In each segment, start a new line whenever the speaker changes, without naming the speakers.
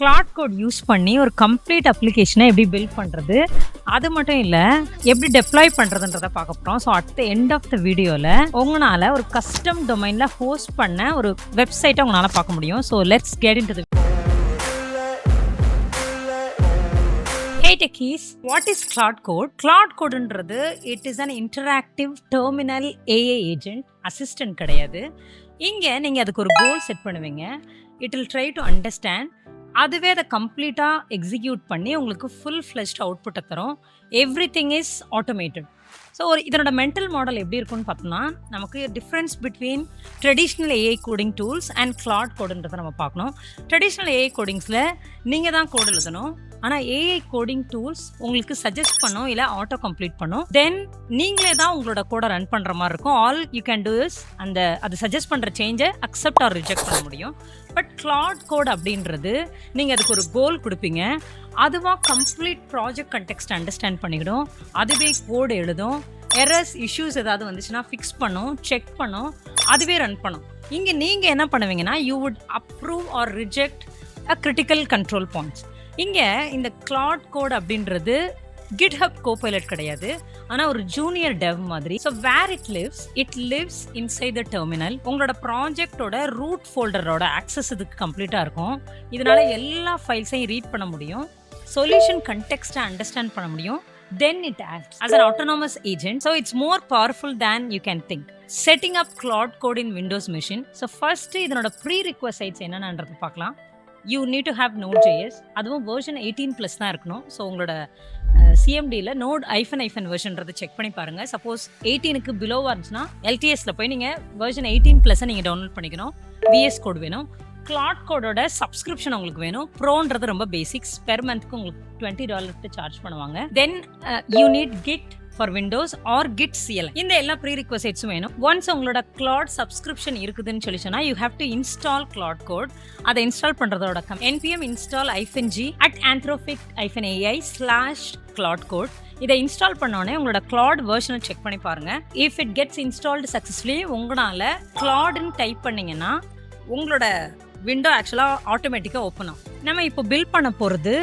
Claude code use பண்ணி ஒரு complete அப்ளிகேஷனை எப்படி பில்ட் பண்ணுறது, அது மட்டும் இல்லை எப்படி டெப்ளாய் பண்ணுறதுன்றதை பார்க்க போகிறோம். So at the end of the வீடியோவில் உங்களால் ஒரு கஸ்டம் டொமைனில் ஹோஸ்ட் பண்ண ஒரு வெப்சைட்டை உங்களால் பார்க்க முடியும். So let's get into the Hey techies, what is Claude Code? Claude Codeன்றது it is an interactive terminal AI agent, assistant கிடையாது. இங்கே நீங்கள் அதுக்கு ஒரு கோல் செட் பண்ணுவீங்க. It will try to understand. அதுவே அதை கம்ப்ளீட்டாக எக்ஸிக்யூட் பண்ணி உங்களுக்கு ஃபுல் ஃப்ளெஷ்ட் அவுட்புட்டை தரும். Everything is automated. So இதனோட மென்டல் மாடல் எப்படி இருக்குன்னு பார்த்தோம்னா, நமக்கு difference between traditional AI coding tools and Claude கோடுன்றதை நம்ம பார்க்கணும். ட்ரெடிஷ்னல் ஏஐ கோடிங்ஸில் நீங்கள் தான் கோட் எழுதணும். ஆனால் ஏஐ கோடிங் டூல்ஸ் உங்களுக்கு சஜஸ்ட் பண்ணும், இல்லை ஆட்டோ கம்ப்ளீட் பண்ணும். தென் நீங்களே தான் உங்களோட கோடை ரன் பண்ணுற மாதிரி இருக்கும். All you can do is அது சஜஸ்ட் பண்ணுற சேஞ்சை அக்செப்ட் ஆர் ரிஜெக்ட் பண்ண முடியும். பட் கிளாட் கோட் அப்படின்றது நீங்கள் அதுக்கு ஒரு கோல் கொடுப்பீங்க, அதுவாக கம்ப்ளீட் ப்ராஜெக்ட் கண்டெக்ஸ்ட் அண்டர்ஸ்டாண்ட் பண்ணிக்கிடும், அதுவே கோடு எழுதும், எரர்ஸ் இஷ்யூஸ் ஏதாவது வந்துச்சுன்னா ஃபிக்ஸ் பண்ணும், செக் பண்ணும், அதுவே ரன் பண்ணும். இங்கே நீங்கள் என்ன பண்ணுவீங்கன்னா, you would approve or reject a critical control points. இங்கே இந்த கிளாட் கோட் அப்படின்றது GitHub Copilot கிடையாது, ஆனால் ஒரு ஜூனியர் டெவ் மாதிரி. So where it lives inside the terminal. உங்களோட ப்ராஜெக்டோட ரூட் ஃபோல்டரோட ஆக்சஸ் இதுக்கு கம்ப்ளீட்டாக இருக்கும். இதனால எல்லா ஃபைல்ஸையும் ரீட் பண்ண முடியும், சொல்யூஷன் கண்டெக்ஸ்ட்டை அண்டர்ஸ்டாண்ட் பண்ண முடியும். Then it acts as an autonomous agent. So it's more powerful than you can think. Setting up Claude Code in Windows machine. So first இதனோட prerequisites என்னன்றது பார்க்கலாம். You need to have Node.js. அதுவும் version 18+ தான் இருக்கணும். So உங்களோட சிஎம்டியில் note ஐஃபன் வெர்ஷன்றது check பண்ணி பாருங்கள். சப்போஸ் 18க்கு பிலோவாக இருந்துச்சுன்னா LTSல போய் நீங்கள் version 18+ நீங்கள் டவுன்லோட் பண்ணிக்கணும். VS கோட் வேணும். கிளாட் கோடோட சப்ஸ்கிரிப்ஷன் உங்களுக்கு வேணும். ப்ரோன்றது ரொம்ப பேசிக்ஸ். பெர் மந்த்க்கு உங்களுக்கு $20 சார்ஜ் பண்ணுவாங்க. Then you need Git for Windows or Git CLI. இந்த எல்லா ப்ரீரிக்வசைட்ஸும் வேணும். ஒன்ஸ் உங்களோட கிளாட் சப்ஸ்கிரிப்ஷன் இருக்குதுன்னு சொல்லி சொன்னால், you have to install Claude code. அதை இன்ஸ்டால் பண்ணுறதோட npm install -g at anthropic-ai/Claude Code. இதை இன்ஸ்டால் பண்ணோடனே உங்களோட கிளாட் வெர்ஷனை செக் பண்ணி பாருங்கள். If it gets installed successfully, உங்களால் கிளாட்னு டைப் பண்ணிங்கன்னா உங்களோட விண்டோ ஆக்சுவலாக ஆட்டோமேட்டிக்காக ஓப்பன் ஆகும். நம்ம இப்போ பில்ட் பண்ண போகிறது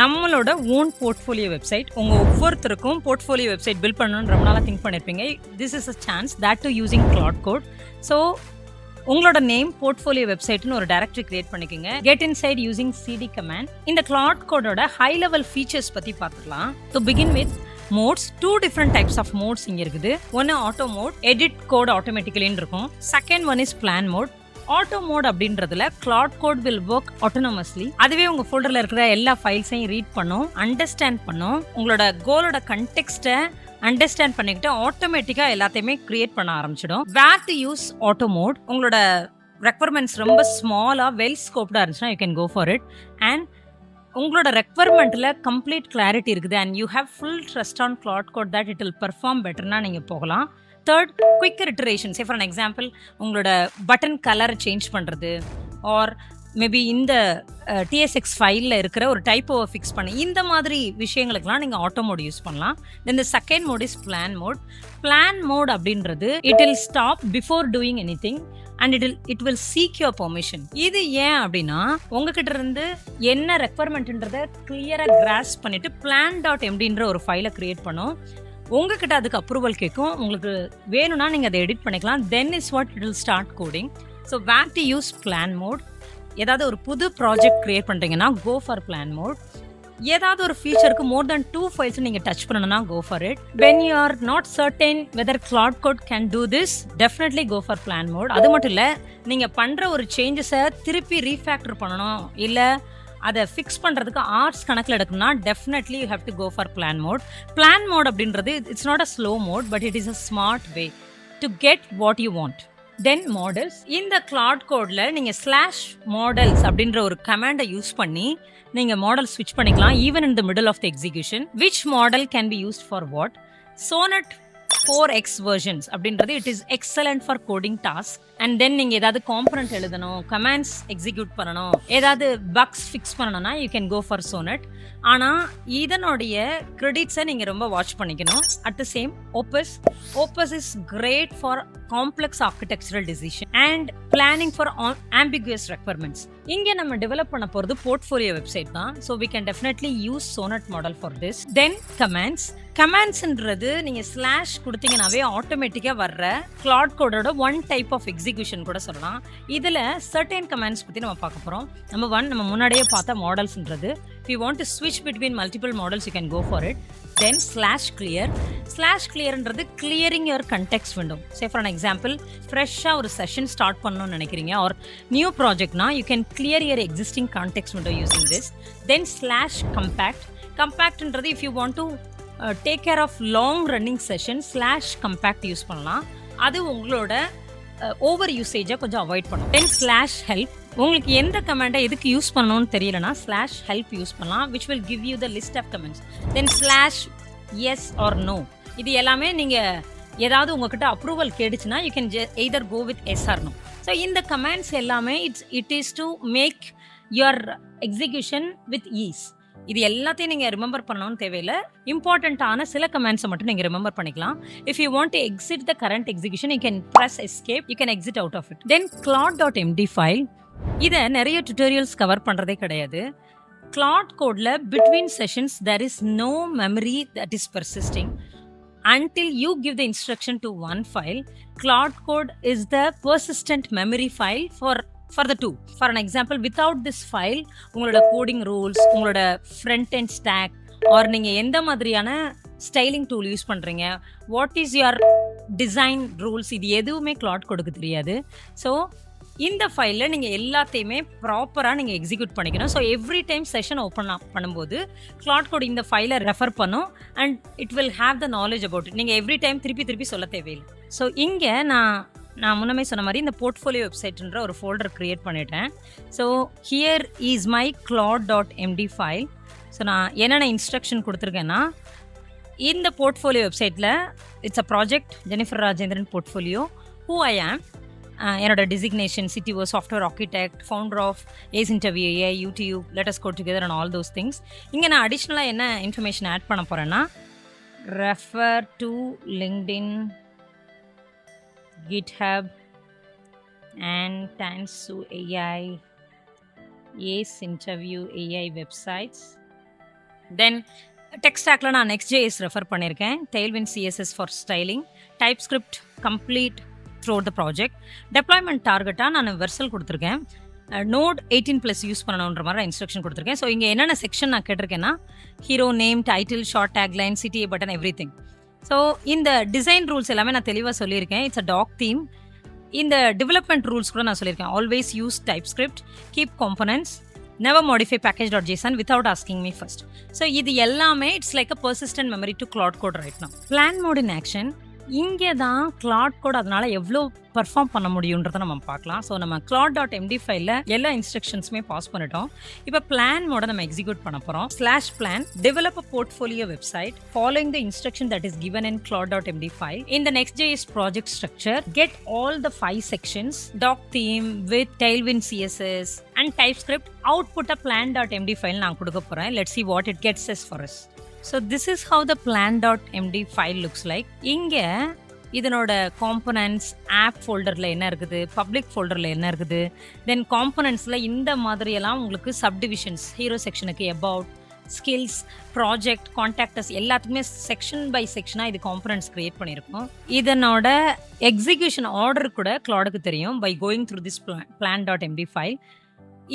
நம்மளோட ஓன் போர்ட்ஃபோலியோ வெப்சைட். உங்கள் ஒவ்வொருத்தருக்கும் போர்ட்ஃபோலியோ வெப்சைட் பில்ட் பண்ணணும்னு ரொம்ப நாளாக திங்க் பண்ணியிருப்பீங்க. This is a chance that to using Claude Code. So உங்களோட நேம் போர்ட்ஃபோலியோ வெப்சைட்னு ஒரு டைரக்டரி கிரியேட் பண்ணிக்கோங்க. Get inside using cd command. இந்த கிளாட் கோடோட ஹை லெவல் ஃபீச்சர்ஸ் பற்றி பார்த்துக்கலாம். To begin with modes, 2 different types of modes இங்கே இருக்குது. ஒன்று ஆட்டோ மோட், எடிட் கோட் ஆட்டோமேட்டிக்கலின்னு இருக்கும். Second one is plan mode. Auto mode அப்படின்றதுல Claude Code will work autonomously. அதுவே உங்க ஃபோல்டர்ல இருக்கிற எல்லா ஃபைல்ஸையும் ரீட் பண்ணும், அண்டர்ஸ்டாண்ட் பண்ணும், உங்களோட கோலோட கண்டெக்ஸ்ட்டை அண்டர்ஸ்டாண்ட் பண்ணிக்கிட்டு ஆட்டோமேட்டிக்காக எல்லாத்தையுமே கிரியேட் பண்ண ஆரம்பிச்சிடும். Where to use auto mode, உங்களோட ரெக்வயர்மெண்ட்ஸ் ரொம்ப ஸ்மாலாக வெல் ஸ்கோப்டாக இருந்துச்சுன்னா you can go for it. And உங்களோட ரெக்வயர்மெண்ட்டில் கம்ப்ளீட் கிளாரிட்டி இருக்குது and you have full trust on Claude code that it will perform பெட்டர்னா நீங்கள் போகலாம். Third, quicker iterations. For an example, உங்களோட பட்டன் கலரை சேஞ்ச் பண்ணுறது, ஆர் மேபி இந்த TSX ஃபைலில் இருக்கிற ஒரு டைப்போவை ஃபிக்ஸ் பண்ணி, இந்த மாதிரி விஷயங்களுக்கெல்லாம் நீங்கள் ஆட்டோ மோட் யூஸ் பண்ணலாம். Then the second mode is plan mode. Plan mode அப்படின்றது it will stop before doing anything and it will seek your permission. இது ஏன் அப்படின்னா, உங்ககிட்ட இருந்து என்ன ரெக்வயர்மெண்ட்ன்றதை கிளியராக கிராஸ் பண்ணிட்டு plan.mdன்ற ஒரு ஃபைலை கிரியேட் பண்ணும். உங்ககிட்ட அதுக்கு அப்ரூவல் கேட்கும். உங்களுக்கு வேணும்னா நீங்கள் அதை எடிட் பண்ணிக்கலாம். Then is what it will start coding. So where to use plan mode. ஏதாவது ஒரு புது ப்ராஜெக்ட் கிரியேட் பண்ணுறீங்கன்னா கோ ஃபார் பிளான் மோட். ஏதாவது ஒரு ஃபீச்சருக்கு மோர் தென் 2 ஃபைல்ஸ் நீங்கள் டச் பண்ணணும்னா go for it. When you are not certain whether Claude Code can do this, definitely go for plan mode. அது மட்டும் இல்லை, நீங்கள் பண்ணுற ஒரு சேஞ்சஸை திருப்பி ரீஃபேக்டர் பண்ணணும், இல்லை அதை ஃபிக்ஸ் பண்ணுறதுக்கு ஆர்ட்ஸ் கணக்கில் எடுக்கணும்னா definitely you have to go for plan mode. Plan mode அப்படின்றது it's not a slow mode, but it is a smart way to get what you want. Then models. இந்த கிளாட் கோடில் நீங்கள் /models அப்படின்ற ஒரு கமாண்டை யூஸ் பண்ணி நீங்கள் model ஸ்விட்ச் பண்ணிக்கலாம், even in the middle of the execution. Which model can be used for what. Sonnet 4x versions அப்படின்றது it is excellent for coding tasks. And then நீங்க ஏதாவது காம்பனன்ட் எழுதணும், கமாண்ட்ஸ் எக்ஸிக்யூட் பண்ணணும், ஏதாவது பக்ஸ் ஃபிக்ஸ் பண்ணணும்னா you can go for Sonnet. ஆனா இதனுடைய கிரெடிட்ஸை நீங்க ரொம்ப வாட்ச் பண்ணிக்கணும். At the same Opus is great for complex architectural decision and planning for ambiguous requirements. இங்க நம்ம டெவலப் பண்ண போறது போர்ட்ஃபோலியோ வெப்சைட் தான். So we can definitely use Sonnet model for this. Then கமாண்ட்ஸ்ன்றது நீங்க ஸ்லாஷ் கொடுத்தீங்கன்னாவே ஆட்டோமேட்டிக்கா வர்ற கிளாட் கோடோட ஒன் டைப் ஆஃப் எக்ஸிக்யூஷன் கூட சொல்லலாம். இதுல சர்டன் கமாண்ட்ஸ் பத்தி நம்ம பார்க்க போறோம். நம்பர் 1 நம்ம முன்னாடியே பார்த்த மாடல்ஸ்ன்றது. if you want to switch between multiple models you can go for it. Then /clear clearing your context window. Say for an example, ஃப்ரெஷ்ஷா ஒரு செஷன் ஸ்டார்ட் பண்ணணும்னு நினைக்கிறீங்க or new projectனா you can clear your existing context window using this. Then /compactன்றது if you want to take care of long running session /compact use பண்ணலாம். அது உங்களோட over யூசேஜை கொஞ்சம் avoid பண்ணும். தென் /help உங்களுக்கு எந்த கமெண்டை எதுக்கு யூஸ் பண்ணணும்னு தெரியலனா /help யூஸ் பண்ணலாம், which will give you the list of comments. Then /yes or no இது எல்லாமே நீங்க ஏதாவது உங்ககிட்ட அப்ரூவல் கேடுச்சுன்னா you can either go with yes or no. So இந்த கமெண்ட்ஸ் எல்லாமே it is to make your execution with ease. இது எல்லாத்தையும் நீங்கள் ரிமெம்பர் பண்ணணும்னு தேவையில்லை. இம்பார்ட்டண்ட்டான சில கமெண்ட்ஸை மட்டும் நீங்கள் ரிமெம்பர் பண்ணிக்கலாம். If you want to exit the current execution you can press escape, you can exit out of it. Then claude.md file, இதை நிறைய டுட்டோரியல்ஸ் கவர் பண்ணுறதே கிடையாது. கிளாட் கோடில் between sessions there is no memory that is persisting until you give the instruction to one file. Claude code is the persistent memory file for the two. For an example, without this file உங்களோட coding rules, உங்களோட front and stock R நீங்கள் எந்த மாதிரியான styling tool use பண்ணுறீங்க, what is your design rules, இது எதுவுமே Claude கோடுக்கு தெரியாது. So இந்த ஃபைலில் நீங்கள் எல்லாத்தையுமே ப்ராப்பராக நீங்கள் எக்ஸிக்யூட் பண்ணிக்கணும். So every time session open பண்ணும்போது கிளாட் கோட் இந்த ஃபைலை ரெஃபர் பண்ணும் and it will have the knowledge about it. நீங்கள் எவ்ரி டைம் திருப்பி சொல்ல தேவையில்லை. ஸோ இங்கே நான் முன்னமே சொன்ன மாதிரி இந்த போர்ட்ஃபோலியோ வெப்சைட்ன்ற ஒரு ஃபோல்டர் க்ரியேட் பண்ணிட்டேன். So here is my claude.md file. ஸோ நான் என்னென்ன இன்ஸ்ட்ரக்ஷன் கொடுத்துருக்கேன்னா, இந்த போர்ட்ஃபோலியோ வெப்சைட்டில் it's a project Jennifer Rajendran portfolio. Who I am, என்னோட designation CTO, software architect, founder of Ace Interview, AI, YouTube, let us code together and all those things. இங்கே நான் அடிஷ்னலாக என்ன இன்ஃபர்மேஷன் ஆட் பண்ண போகிறேன்னா, refer to LinkedIn, GitHub and Tansu AI, Ace Interview AI websites. Then tech stackல நான் Next.js refer பண்ணியிருக்கேன், Tailwind CSS for styling, TypeScript complete throughout the project. Deployment டார்கெட்டாக நான் வெர்சல் கொடுத்துருக்கேன், Node 18+ யூஸ் பண்ணணுன்ற மாதிரி இன்ஸ்ட்ரக்ஷன் கொடுத்துருக்கேன். ஸோ இங்கே என்னென்ன செக்ஷன் நான் கேட்டிருக்கேன்னா, hero name, title, short tagline, CTA button, everything. So இந்த டிசைன் ரூல்ஸ் எல்லாமே நான் தெளிவாக சொல்லியிருக்கேன். It's a dark theme. இந்த டெவலப்மெண்ட் ரூல்ஸ் கூட நான் சொல்லியிருக்கேன். Always use TypeScript, keep components, never modify package.json without asking me first. So இது எல்லாமே it's like a persistent memory to Claude Code right now. Plan mode in action, இங்கே தான் Claude Code அதனால் எவ்வளோ perform பண்ண முடியுன்றதை நம்ம பார்க்கலாம். ஸோ நம்ம claude.md ஃபைலில் எல்லா இன்ஸ்ட்ரக்ஷன்ஸுமே பாஸ் பண்ணிட்டோம். இப்போ பிளான் மோட நம்ம எக்ஸிக்யூட் பண்ண போகிறோம். /plan develop a portfolio website following the instruction that is given in claude.md file. In the Next.js project structure, get all the 5 sections, doc theme with Tailwind CSS and TypeScript, output a plan.md file நான் கொடுக்க போகிறேன். Let's see what it gets us for us. So this is how the plan.md file looks like. இங்கே இதனோட components app ஃபோல்டரில் என்ன இருக்குது, public ஃபோல்டரில் என்ன இருக்குது, தென் காம்பனன்ட்ஸில் இந்த மாதிரியெல்லாம் உங்களுக்கு சப்டிவிஷன்ஸ், ஹீரோ செக்ஷனுக்கு அபவுட், ஸ்கில்ஸ், ப்ராஜெக்ட், கான்டாக்டர்ஸ் எல்லாத்துக்குமே செக்ஷன் பை செக்ஷனாக இது காம்பனன்ட்ஸ் க்ரியேட் பண்ணியிருக்கோம். இதனோட எக்ஸிக்யூஷன் ஆர்டர் கூட கிளாடுக்கு தெரியும் by going through this plan.md file.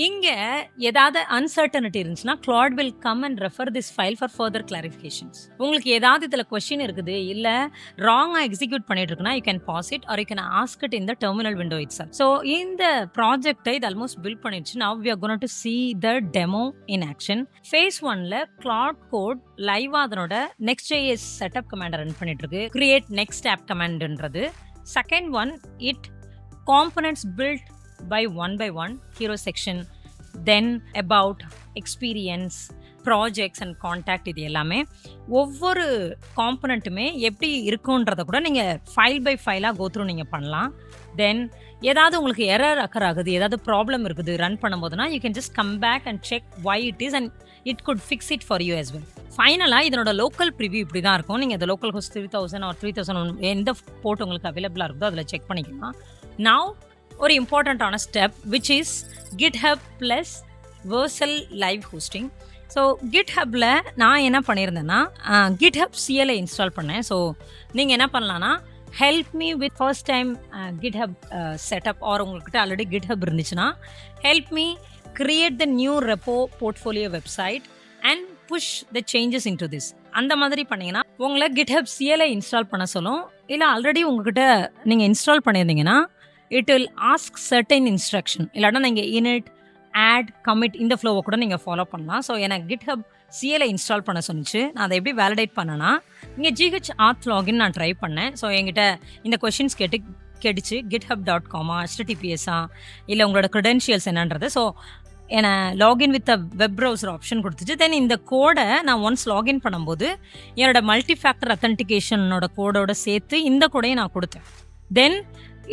இங்கே ஏதாவது அன்சர்டனிட்டி இருந்துச்சுன்னா Claude will come and refer this file for further clarifications. உங்களுக்கு ஏதாவது இதில் கொஸ்டின் இருக்குது, இல்லை ராங்காக எக்ஸிக்யூட் பண்ணிட்டு இருக்குன்னா you can pause it or you can ask it in the terminal window itself. So இந்த ப்ராஜெக்டை இது ஆல்மோஸ்ட் பில்ட் பண்ணிடுச்சு. Now we are going to see the demo in action. Phase 1ல Claude Code லைவா அதனோட Next.js setup கமாண்டை run பண்ணிட்டு இருக்கு, create next app கமாண்ட்ன்றது. Second one, it components built by one, hero section, then about, experience, projects and contact இது எல்லாமே ஒவ்வொரு காம்பனண்ட்டுமே எப்படி இருக்குன்றத கூட நீங்கள் ஃபைல் பை ஃபைலாக கோத்ரூ நீங்கள் பண்ணலாம். தென் ஏதாவது உங்களுக்கு எரர் அக்கர் ஆகுது, ஏதாவது ப்ராப்ளம் இருக்குது ரன் பண்ணும்போதுனா you can just come back and check why it is and it could fix it for you as well. ஃபைனலாக இதனோட லோக்கல் ப்ரிவியூ இப்படி தான் இருக்கும். நீங்கள் இந்த லோக்கல் ஹோஸ்ட் 3000 ஆர் 3001 எந்த போர்ட் உங்களுக்கு அவைலபிளாக இருக்குதோ அதில் செக் பண்ணிக்கலாம். நவ் ஒரு இம்பார்ட்டண்ட்டான step which is GitHub plus Vercel live hosting. So GitHubல நான் என்ன பண்ணியிருந்தேன்னா GitHub CLI இன்ஸ்டால் பண்ணேன். ஸோ நீங்கள் என்ன பண்ணலான்னா help me with first time GitHub setup or உங்கள்கிட்ட ஆல்ரெடி GitHub இருந்துச்சுன்னா help me create the new repo portfolio website and push the changes into this. அந்த மாதிரி பண்ணிங்கன்னா உங்களை GitHub CLI இன்ஸ்டால் பண்ண சொல்லும். இல்லை ஆல்ரெடி உங்ககிட்ட நீங்கள் இன்ஸ்டால் பண்ணியிருந்தீங்கன்னா it will ask certain instruction. இல்லைனா நீங்கள் init add commit இந்த ஃப்ளோவை கூட நீங்கள் ஃபாலோ பண்ணலாம். ஸோ எனக்கு GitHub CLI இன்ஸ்டால் பண்ண சொன்னிச்சு. நான் அதை எப்படி வேலிடேட் பண்ணேன்னா இங்கே GHAuth லாகின் நான் ட்ரை பண்ணேன். ஸோ என்கிட்ட இந்த கொஷின்ஸ் கேட்டுச்சு github.com HTTPS இல்லை உங்களோட க்ரெடென்ஷியல்ஸ் என்னன்றது. ஸோ என்னை login with web browser option கொடுத்துச்சு. தென் இந்த கோடை நான் ஒன்ஸ் லாகின் பண்ணும்போது என்னோட மல்டி ஃபேக்டர் அத்தன்டிகேஷனோட கோடோட சேர்த்து இந்த கோடையை நான் கொடுத்தேன். Then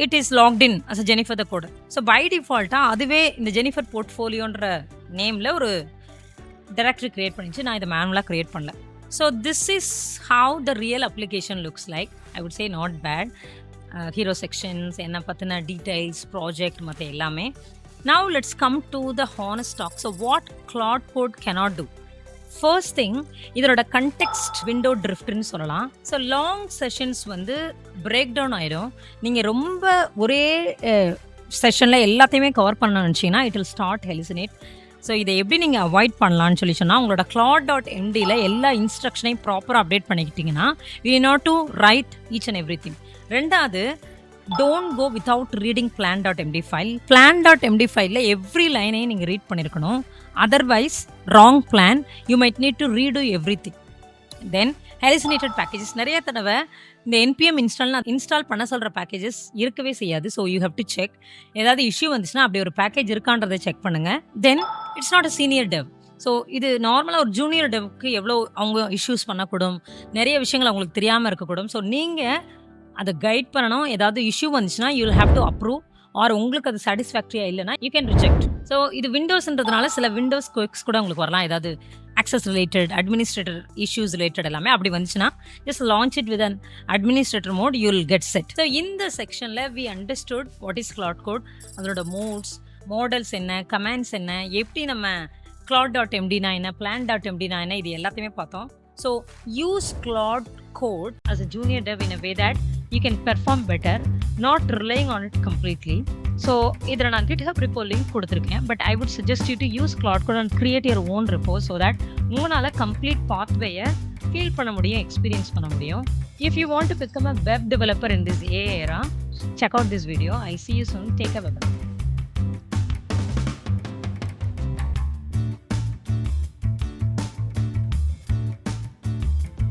it is locked in as Jennifer the code. So by டிஃபால்ட்டாக அதுவே இந்த ஜெனிஃபர் போர்ட்ஃபோலியோன்ற நேமில் ஒரு டைரக்டரி க்ரியேட் பண்ணிச்சு. நான் இதை மேனுவலாக க்ரியேட் பண்ணல. So this is how the real application looks like. I would say not bad. Hero sections, என்னை பற்றின டீடைல்ஸ், ப்ராஜெக்ட் மற்ற எல்லாமே. Now let's come to the honest talk. So what Claude Code cannot do? First thing, இதோட context window driftன்னு சொல்லலாம். So long sessions வந்து break down ஆகிடும். நீங்கள் ரொம்ப ஒரே செஷனில் எல்லாத்தையுமே கவர் பண்ண நினச்சிங்கன்னா இட் வில் ஸ்டார்ட் ஹெலிசினேட். ஸோ இதை எப்படி நீங்கள் அவாய்ட் பண்ணலான்னு சொல்லி சொன்னால் உங்களோட Claude.mdல எல்லா இன்ஸ்ட்ரக்ஷனையும் ப்ராப்பராக அப்டேட் பண்ணிக்கிட்டிங்கன்னா you not to write each and everything. ரெண்டாவது, don't go without reading plan.md file. plan.md file every line நீங்க ரீட் பண்ணிருக்கணும். otherwise wrong plan you might need to redo everything. then hallucinated packages, நிறைய தடவை இந்த npm install பண்ண சொல்ற packages இருக்கவே செய்யாது. So you have to check. ஏதாவது இஷ்யூ வந்துச்சுன்னா அப்படி ஒரு பேக்கேஜ் இருக்கான்றதை செக் பண்ணுங்க. Then it's not a senior டெவ். So இது நார்மலாக ஒரு ஜூனியர் டெவ்க்கு எவ்வளோ அவங்க இஷ்யூஸ் பண்ணக்கூடும், நிறைய விஷயங்கள் அவங்களுக்கு தெரியாமல் இருக்கக்கூடும். ஸோ நீங்கள் அதை கைட் பண்ணணும். ஏதாவது இஷ்யூ வந்துச்சுன்னா you will have to approve or உங்களுக்கு அது சாட்டிஸ்ஃபேக்டரியாக இல்லைனா யூ கேன் ரிஜெக்ட். ஸோ இது விண்டோஸ்ன்றதுனால சில விண்டோஸ் குவிக்ஸ் கூட உங்களுக்கு வரலாம். ஏதாவது access related, administrator issues related எல்லாமே அப்படி வந்துச்சுன்னா just launch it with an administrator mode, you will get set. So இந்த செக்ஷனில் we understood what is Claude Code, அதோட மோட்ஸ், மாடல்ஸ் என்ன, கமாண்ட்ஸ் என்ன, எப்படி நம்ம Claude.mdனா என்ன, plan.mdனா என்ன, இது எல்லாத்தையுமே பார்த்தோம். So use Claude Code as a junior dev in a way that you can perform better, not relying on it completely. So இதில் நான் GitHub repo link கொடுத்துருக்கேன். But I would suggest you to use Claude Code and create your own repo so that உங்களால் complete pathway feel பண்ண முடியும், experience பண்ண முடியும். If you want to become a web developer in this AI era, check out this video. I see you soon. Take a web.